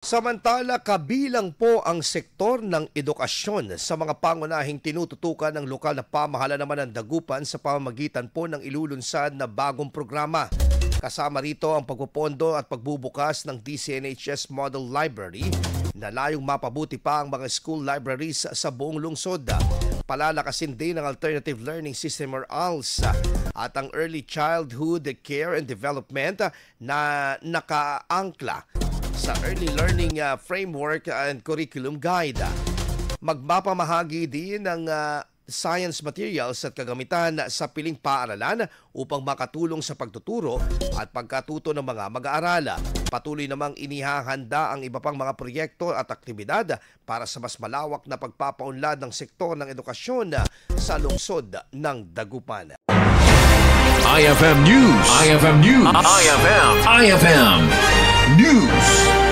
Samantala, kabilang po ang sektor ng edukasyon sa mga pangunahing tinututukan ng lokal na pamahalaan naman ng Dagupan sa pamamagitan po ng ilulunsad na bagong programa. Kasama rito ang pagpupondo at pagbubukas ng DCNHS Model Library na layong mapabuti pa ang mga school libraries sa buong lungsod. Palalakasin din ang Alternative Learning System or ALS at ang Early Childhood Care and Development na nakaangkla sa Early Learning Framework and Curriculum Guide. Magmapamahagi din ng science materials at kagamitan sa piling paaralan upang makatulong sa pagtuturo at pagkatuto ng mga mag-aaral. Patuloy namang inihahanda ang iba pang mga proyekto at aktibidad para sa mas malawak na pagpapaunlad ng sektor ng edukasyon sa lungsod ng Dagupan. IFM News. IFM News. IFM News.